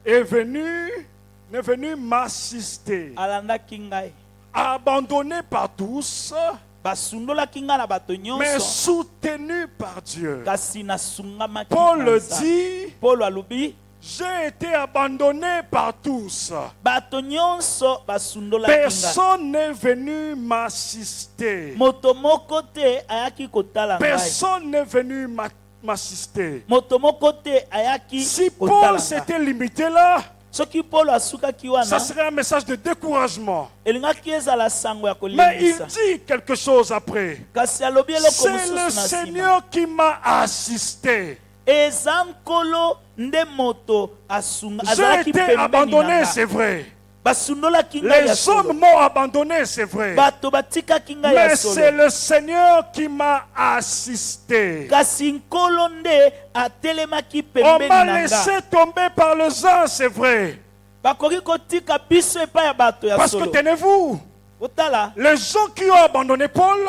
n'est venu m'assister. alandaki ngai. Abandonné par tous, Basundolaki ngai na bato mais nyonso soutenu par Dieu. kasi nasungamaki. Paul na le Nzambe. dit, Paulo alobi j'ai été abandonné par tous. bato nyonso basundolaki ngai. Personne n'est venu m'assister. Moto moko te ayaki kotala ngai. Personne n'est venu m'assister. Moto moko te ayaki Si kotala Paul ngai. s'était limité là, Soki Paulo asukaki ça wana serait un message de découragement. elingaki ezala sango ya Mais il kolimbisa. dit quelque chose après. Kasi alobi eloko C'est mosusu le na nsima. Seigneur qui m'a assisté. Eza nkolo nde moto asunga J'ai azalaki été pembeni na abandonné, nga. c'est vrai. Basundolaki ngai ya Les solo. hommes m'ont abandonné, c'est vrai. Bato batikaki ngai ya Mais solo. c'est le Seigneur qui m'a assisté. Kasi nkolo nde atelemaki On pembeni m'a na nga. laissé tomber par le sang, c'est vrai. Bakoki kotika biso epai ya bato ya Parce que solo. tenez-vous, Otala les gens qui ont abandonné Paul,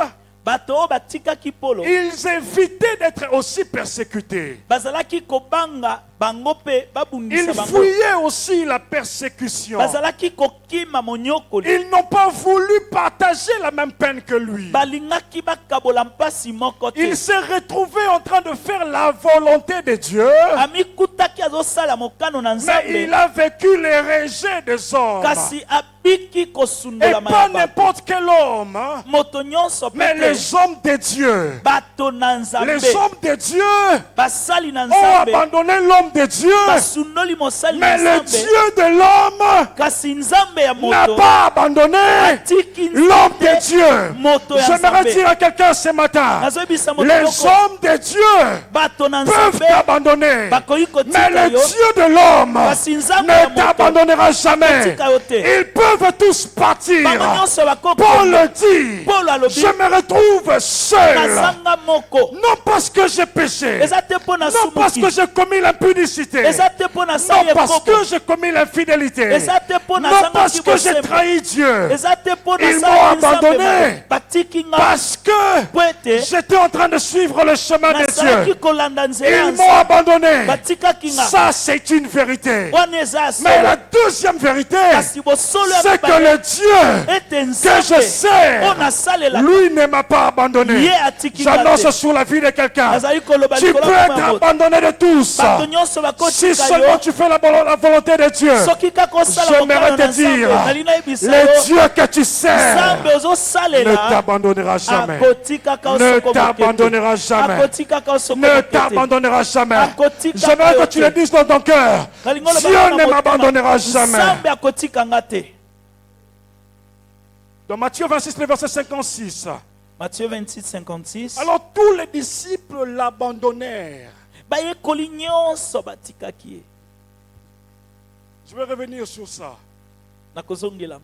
bato oyo batikaki Paulo ils évitaient d'être aussi persécutés. bazalaki kobanga bango pe Ils babundisa bango. fuyaient aussi la persécution. Bazalaki kokima monyokoli. Ils n'ont pas voulu partager la même peine que lui. Balingaki bakabola mpasi moko te. Il s'est retrouvé en train de faire la volonté de Dieu, Amikutaki azosala mokano na mais Nzambe. il a vécu les rejets des hommes. Kasi abiki Et kosundola pas mayaba. n'importe quel homme, hein, Moto nyonso mais pete. les hommes de Dieu. Bato na Nzambe. Les hommes de Dieu Basali na ont Nzambe. abandonné l'homme de Dieu, Basundoli mosali mais na le Nzambe. Dieu de l'homme Kasi Nzambe ya n'a moto. pas abandonné Atiki l'homme de Nzambe. Dieu. Moto ya J'aimerais Nzambe. dire à quelqu'un ce matin, Nazoyebisa moto les moko. hommes de Dieu Bato na peuvent Nzambe. t'abandonner, Bakoki mais kotika le yo. Dieu de l'homme Kasi Nzambe ya ne moto. t'abandonnera jamais. Kotika yo te. Ils peuvent tous partir. Bango nyonso bakoko. Paul le dit, Paul alobi. je me retrouve seul, Nazanga moko. non parce que j'ai péché, Eza te mpo na non parce sumuki. que j'ai commis l'impudicité, Eza te mpo na non sali parce ekoko. que j'ai commis l'infidélité, Eza te mpo na non zangaki parce que j'ai bosembo. trahi Dieu, Eza te mpo na Ils sali m'ont Nzambe abandonné. mabe. Batiki nga parce que po ete j'étais en train de suivre le chemin de nasalaki Dieu. kolanda nzela ya Ils m'ont Nzambe. abandonné. Batikaki nga. Ça, c'est une vérité. Wana eza ya Mais la solo. deuxième vérité, Kasi bosolo ya c'est que mibale le Dieu ete que je Nzambe sers, oyo nasalela lui ne m'a pas abandonné. ye atiki nga J'annonce te. sur la vie de quelqu'un. Nazali koloba Tu likolo peux ya être moto. abandonné de tous. Bato nyonso Si bakotika seulement yo. tu fais la volonté de Dieu. Soki kaka osala J'aimerais mokano te na Nzambe. dire, Nali nayebisa yo. le Dieu que tu sers Nzambe ne ozosalela t'abandonnera jamais. akotikaka Ne osoko t'abandonnera mokete. jamais. Akotikaka osoko Ne mokete. t'abandonnera jamais. Akotika J'aimerais que tu le dises dans ton cœur. Kalingo loba Dieu na ne motema. m'abandonnera jamais. Nzambe akotika nga te. Dans Matthieu 26, le verset 56. Matthieu 26, 56. Alors tous les disciples l'abandonnèrent. Bayekoli nyonso batikaki ye. Je vais revenir sur ça. nakozongela.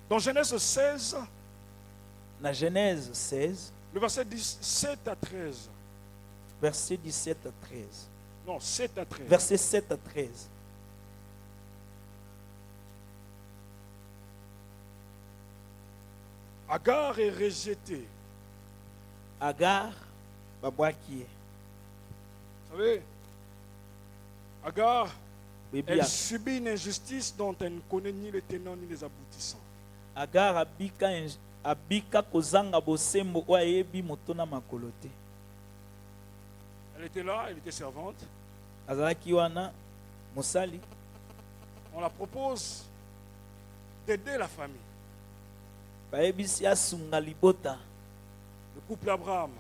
Dans Genèse 16, Na Genèse 16, le verset 17 à 13. verset 17 à 13. Non, 7 à 13. Verset 7 à 13. Agar est rejetée. Agar, babwaki. Vous savez, Agar, Baby, elle subit une injustice dont elle ne connaît ni les tenants ni les aboutissants. Agar abika kozanga bosembo oyo ayebi motona makolo te. Elle était là, elle était servante. Azalaki wana mosali. On la propose d'aider la famille. Bayebisi asunga libota Le couple Abraham,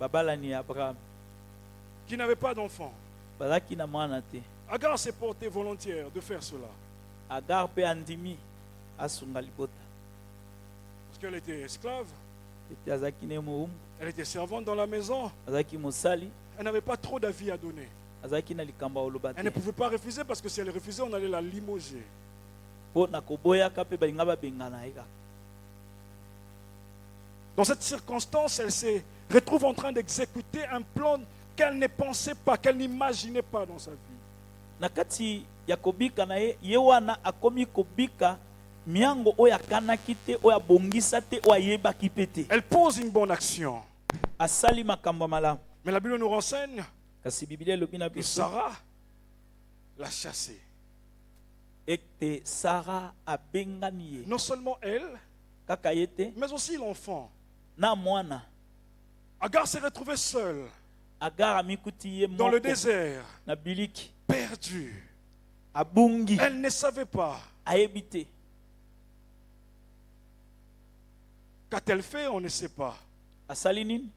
babalani ya Abraham. qui n'avait pas d'enfant. Bazalaki na mwana te. Agar s'est portée volontaire de faire cela. Agar pe andimi asunga libota. Parce qu'elle était esclave, Ete azalaki ne moum, elle était servante dans la maison. azalaki mosali, Elle n'avait pas trop d'avis à donner. azalaki na likamba oloba Elle ne te. pouvait pas refuser parce que si elle refusait, on allait la limoger. Po na koboyaka pe balinga babengana ye kaka. Dans cette circonstance, elle se retrouve en train d'exécuter un plan qu'elle ne pensait pas, qu'elle n'imaginait pas dans sa vie. Na kati ya kobika na ye, ye wana akomi kobika miango oyo akanaki te, oyo abongisa te, oyo ayebaki pe te. Elle pose une bonne action. Asali makambo malamu. Mais la Bible nous renseigne Kasi Biblia elobi na que biso Sarah l'a chassée. ete Sarah abengani ye. Non seulement elle, Kaka ye te, mais aussi l'enfant. na mwana. Agar s'est retrouvée seule Agar amikuti ye dans le moko désert, na biliki. perdue. Abungi, Elle ne savait pas. ayebi te. Qu'a-t-elle fait? On ne sait pas. Asali nini?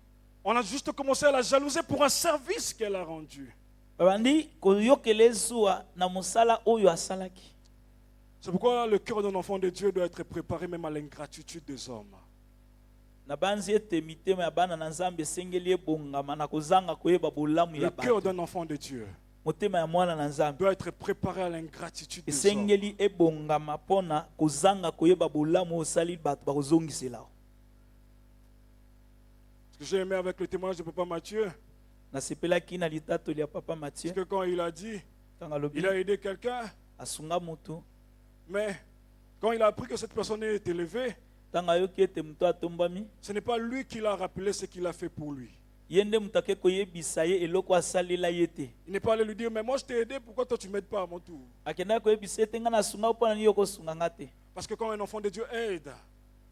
On a juste commencé à la jalouser pour un service qu'elle a rendu. Babandi koyokele zuwa na mosala oyo asalaki. C'est pourquoi le cœur d'un enfant de Dieu doit être préparé même à l'ingratitude des hommes. Na banzi ete mitema ya bana na Nzambe esengeli ebongama na kozanga koyeba bolamu Le ya cœur bato. d'un enfant de Dieu Motema ya mwana na Nzambe doit être préparé à l'ingratitude des hommes. esengeli ebongama pona kozanga koyeba bolamu osali bato bakozongisela. Ce que j'ai aimé avec le témoignage de Papa Mathieu, Nasepelaki na litatoli ya papa Mathieu. c'est que quand il a dit, Tanga lobi il a aidé quelqu'un, asunga mutu. mais quand il a appris que cette personne est élevée, Tanga yoki ete mutu atombami. ce n'est pas lui qui l'a rappelé ce qu'il a fait pour lui. Yende mutake koyebisa ye eloko asalela ye te. Il n'est pas allé lui dire, mais moi je t'ai aidé, pourquoi toi tu ne m'aides pas à mon tour? Akenda koyebisa ete nga nasunga mpona nini yo kosunga nga te. Parce que quand un enfant de Dieu aide,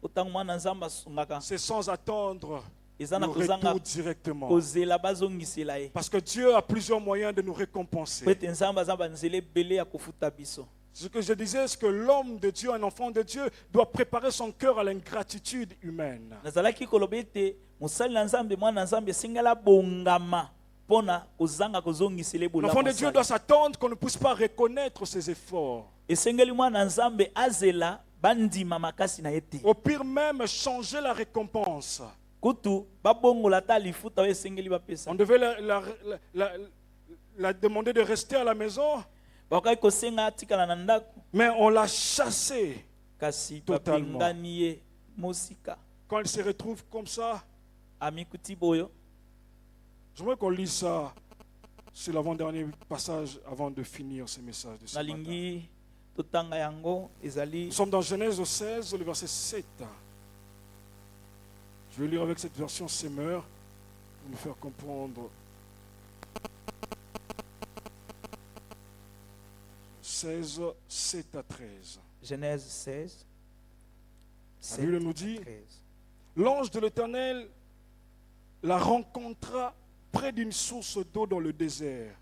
Otango mwana Nzambe asungaka. c'est sans attendre Eza le na kozanga retour directement. kozela bazongisela ye. Parce que Dieu a plusieurs moyens de nous récompenser. Po ete Nzambe aza banzela ebele ya kofuta biso. Ce que je disais, c'est que l'homme de Dieu, un enfant de Dieu, doit préparer son cœur à l'ingratitude humaine. Nazalaki koloba ete mosali na Nzambe mwana na Nzambe esengela bongama mpona kozanga kozongisela bolamu. L'enfant de Dieu doit s'attendre qu'on ne puisse pas reconnaître ses efforts. Esengeli mwana na Nzambe azela bandima makasi na ye te. Au pire même, changer la récompense. Kutu babongola ta lifuta oyo esengeli bapesa. On devait la demander de rester à la maison, Bakaki kosenga atikala na ndako mais on l'a chassée. kasi Totalement. bapengani ye mosika. Quand elle se retrouve comme ça, Amikuti boyo. j'aimerais qu'on lise ça sur l'avant-dernier passage avant de finir ce message de ce matin. Nalingi totanga yango ezali Nous sommes dans Genèse 16, le verset 7. Je vais lire avec cette version Semeur pour nous faire comprendre. 16, 7 à 13. Genèse 16. La Bible nous dit, 13. l'ange de l'Éternel la rencontra près d'une source d'eau dans le désert,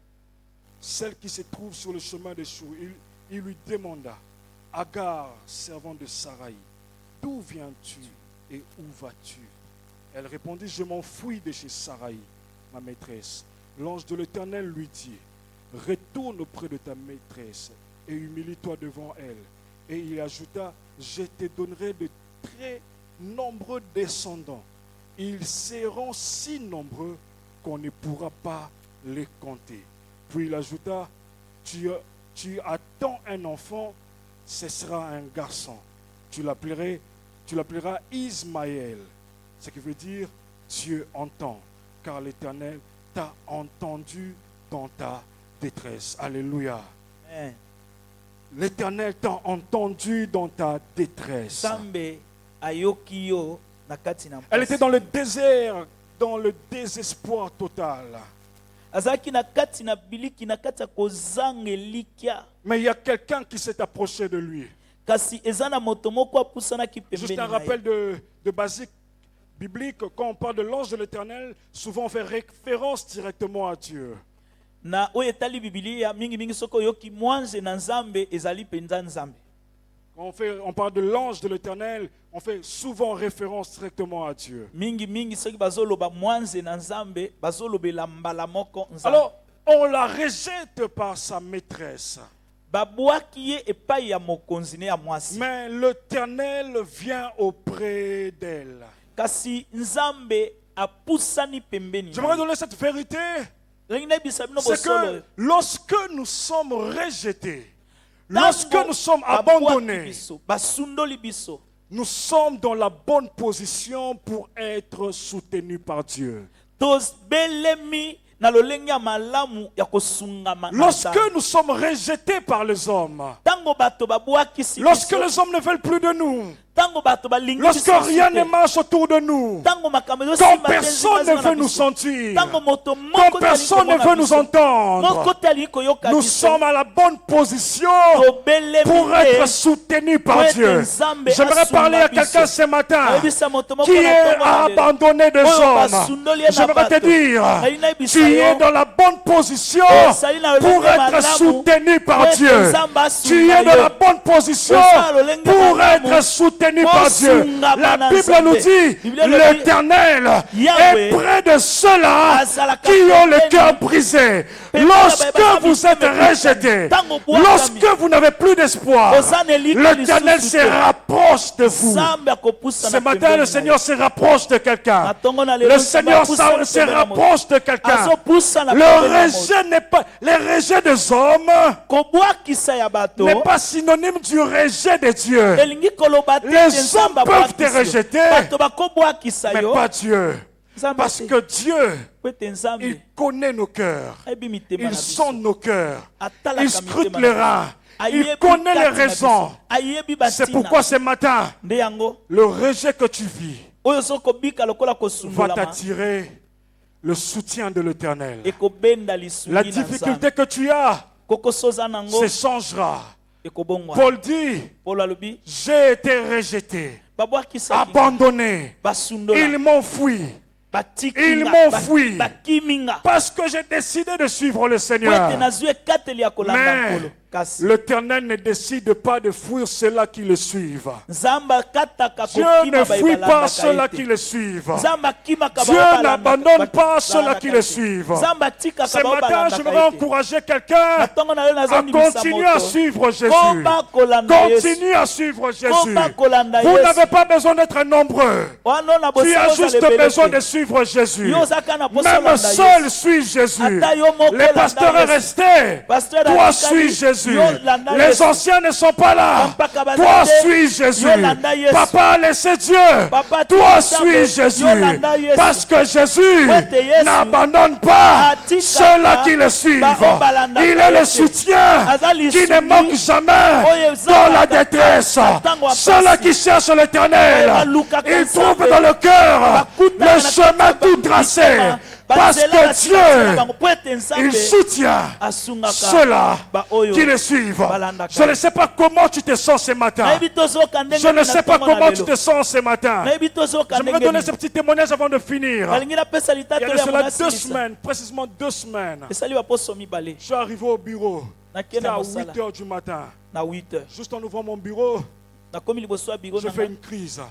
celle qui se trouve sur le chemin des choux. Il lui demanda, Agar, servante de Sarai, d'où viens-tu et où vas-tu? Elle répondit, je m'enfuis de chez Sarai, ma maîtresse. L'ange de l'Éternel lui dit, retourne auprès de ta maîtresse et humilie-toi devant elle. Et il ajouta, je te donnerai de très nombreux descendants. Ils seront si nombreux qu'on ne pourra pas les compter. Puis il ajouta, tu attends un enfant, ce sera un garçon. Tu l'appelleras Ismaël. Ce qui veut dire Dieu entend, car l'Éternel t'a entendu dans ta détresse. Alléluia. Amen. L'Éternel t'a entendu dans ta détresse. Nzambe ayoki yo na kati na Elle mpasi. était dans le désert, dans le désespoir total. Azalaki na kati na biliki na kati ya kozanga elikya. Mais il y a quelqu'un qui s'est approché de lui. Kasi eza na moto moko apusanaki Juste pembeni un na rappel ye. de basique biblique, quand on parle de l'ange de l'Éternel, souvent on fait référence directement à Dieu. Na oyo etali bibilia mingi mingi soko yoki mwanze na nzambe ezali penza nzambe. Quand on parle de l'ange de l'Éternel, on fait souvent référence directement à Dieu. Mingi mingi soki bazoloba mwanze na nzambe bazolobela mbala moko nzambe. Alors, on la rejette par sa maîtresse. Babwaki ye epai ya mokonzi ne ya mwasi. Mais l'Éternel vient auprès d'elle. Kasi nzambe apusani pembeni. J'aimerais donner cette vérité. C'est C'est que lorsque nous sommes rejetés, lorsque nous sommes abandonnés, nous sommes dans la bonne position pour être soutenus par Dieu. Lorsque nous sommes rejetés par les hommes, lorsque les hommes ne veulent plus de nous, lorsque rien ne marche autour de nous, quand personne ne veut nous sentir, quand personne ne veut nous entendre, nous sommes à la bonne position pour être soutenus par Dieu. J'aimerais parler à quelqu'un ce matin qui est abandonné des hommes. J'aimerais te dire, tu es dans la bonne position pour être soutenu par Dieu. Tu es dans la bonne position pour être soutenu par Dieu. La Bible nous dit, l'Éternel est près de ceux-là qui ont le cœur brisé. Lorsque vous êtes rejetés, lorsque vous n'avez plus d'espoir, l'Éternel se rapproche de vous. Ce matin, le Seigneur se rapproche de quelqu'un. Le Seigneur se rapproche de quelqu'un. Le rejet n'est pas, les rejets des hommes n'est pas synonyme du rejet de Dieu. Les hommes peuvent te rejeter, mais pas Dieu. Parce que Dieu, il connaît nos cœurs. Il sonde nos cœurs. Il scrute les reins. Il connaît les raisons. C'est pourquoi ce matin, le rejet que tu vis va t'attirer le soutien de l'Éternel. La difficulté que tu as se changera. Paul dit, j'ai été rejeté, abandonné, ils m'ont fui. Ils m'ont fui parce que j'ai décidé de suivre le Seigneur. Mais l'Éternel ne décide pas de fuir ceux-là qui le suivent. Dieu ne fuit pas ceux-là qui le suivent. Dieu n'abandonne pas ceux-là qui le suivent. Ce matin, je voudrais encourager quelqu'un à continuer à suivre Jésus. Continue à suivre Jésus. Vous n'avez pas besoin d'être nombreux. Tu as juste besoin de suivre Jésus. Même seul suis Jésus. Les pasteurs est resté. Toi suis Jésus. Les anciens ne sont pas là. Toi suis Jésus. Papa a laissé Dieu. Toi suis Jésus. Parce que Jésus n'abandonne pas ceux-là qui le suivent. Il est le soutien qui ne manque jamais dans la détresse. Ceux-là qui cherchent l'Éternel, ils trouvent dans le cœur le chemin tout tracé. Parce que Dieu, il soutient ceux-là qui le suivent. Je ne sais pas comment tu te sens ce matin. Je ne sais pas comment tu te sens ce matin. J'aimerais donner ce petit témoignage avant de finir. Il y a de cela 2 semaines, précisément 2 semaines. Je suis arrivé au bureau. C'était à 8h du matin. Juste en ouvrant mon bureau, j'ai fait une crise.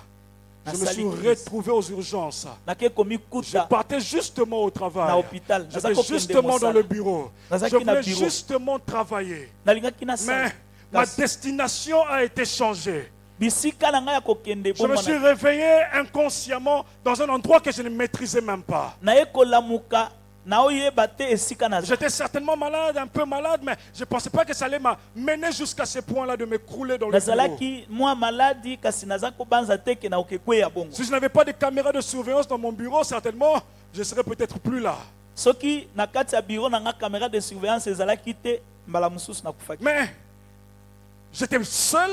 Je me suis retrouvé aux urgences. Je partais justement au travail. J'étais justement dans le bureau. Je voulais justement travailler. Mais ma destination a été changée. Je me suis réveillé inconsciemment dans un endroit que je ne maîtrisais même pas. naoyeba te esika naza. J'étais certainement malade, un peu malade, mais je ne pensais pas que ça allait m'amener jusqu'à ce point-là de m'écrouler dans le bureau. Nazalaki mwa maladi kasi naza kobanza te ke na okekweya bongo. Si je n'avais pas de caméra de surveillance dans mon bureau, certainement, je serais peut-être plus là. Soki na kati ya bureau na nga caméra de surveillance ezalaki te mbala mususu nakufaki. Mais j'étais seul,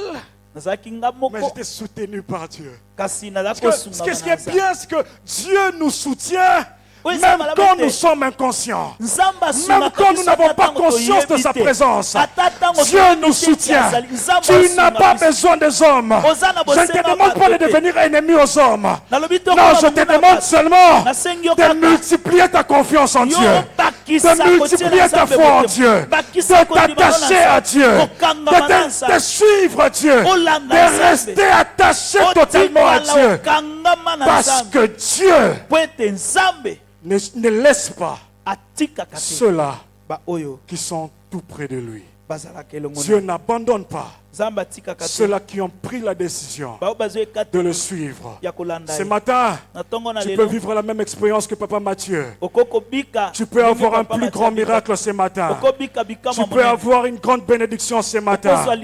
Nazalaki nga mais moko j'étais soutenu par Dieu. kasi naza Parce que kosunga ce qui est bien, c'est que Dieu nous soutient. Oui, Même ça, madame, quand était- nous sommes inconscients, Nzamba même asunga quand nous biso n'avons ata pas tango conscience de toyebi sa te. présence, Ata tango Dieu toyebi nous te soutient. azali. Nzamba Tu n'as asunga pas biso. besoin des hommes. Oza na Je ne te bosenga demande pas de bato te. devenir ennemi aux hommes. Nalobi to Non, kona je te monguna demande bato. seulement Nasengi yo de kaka. multiplier ta confiance en Yo Dieu, bakisa de multiplier kotiela ta Nzambe foi en bote. Dieu, Bakisa de kondima na t'attacher à Nzambe. Dieu, Kokangama na de Nzambe. suivre Dieu, Olanda de Nzambe. rester attaché totalement à Otikala Dieu. okangama na Parce Nzambe. que Dieu Po ete Nzambe ne laisse pas atikaka te ceux-là ba oyo qui sont tout près de lui. bazalaka elongo Dieu na n'abandonne pas Nzambe atikaka te ceux-là qui ont pris la décision bao bazoyeka de te le suivre. ya kolanda Ce ye. matin, Na ntongo na tu peux lelo vivre la même expérience que Papa Mathieu. okokobika Tu peux avoir un Papa plus Mathieu grand abika. miracle ce matin. Okobika bikama Tu peux monene. avoir une grande bénédiction ce matin. Okozwa La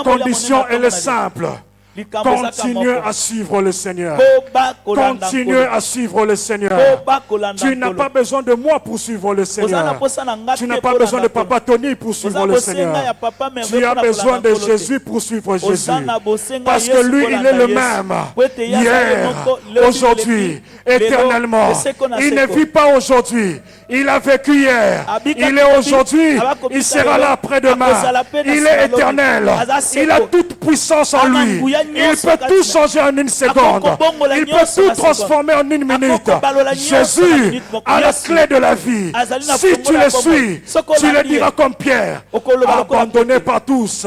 likambo ya condition, monene na elle est ntongo na lelo. simple. Likambo ezaka Continue moko. à suivre le Seigneur. Koba kolanda Continue nkolo. à suivre le Seigneur. Koba kolanda Tu n'as nkolo. pas besoin de moi pour suivre le Oza na Seigneur. posa na nga Tu te n'as pas mpo besoin de na nkolo. Papa Tony pour suivre Oza le bosenga Seigneur. ya papa Merveille Tu as mpo na besoin kolanda de nkolo te. Jésus pour suivre Jésus. Oza na bosenga Parce que Yesu lui, il kolanda est le Yesu. même. Po ete ye azali Hier, moko, lelo aujourd'hui, lelo, lelo, éternellement. eseko na Il ne seko. vit pas aujourd'hui. Il a vécu hier. Abika Il est kobi, aujourd'hui. abakobika Il sera lelo, là après-demain. akozala pe na Il nsima est lobi. éternel. Aza seko. Il a toute puissance en Ana lui. nguya Il nyonso peut kati tout na- changer en une seconde. Akokobongola Il peut nyonso tout na transformer en une minute. Akokobalola nyonso na Jésus minute moko. a la Yesu clé de la vie. azali na Si tu fongola le kombo. suis, Soko tu le olandi ye. diras comme Pierre, Okoloba lokola abandonné Petro. par tous,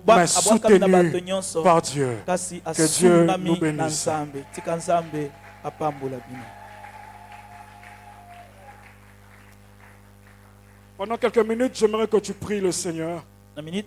mais abwakami na bato soutenu nyonso par Dieu. kasi Que Dieu nous asungami na bénisse. Nzambe. Tika Nzambe apambola bino. Pendant quelques minutes, j'aimerais que tu pries le Seigneur. Na minute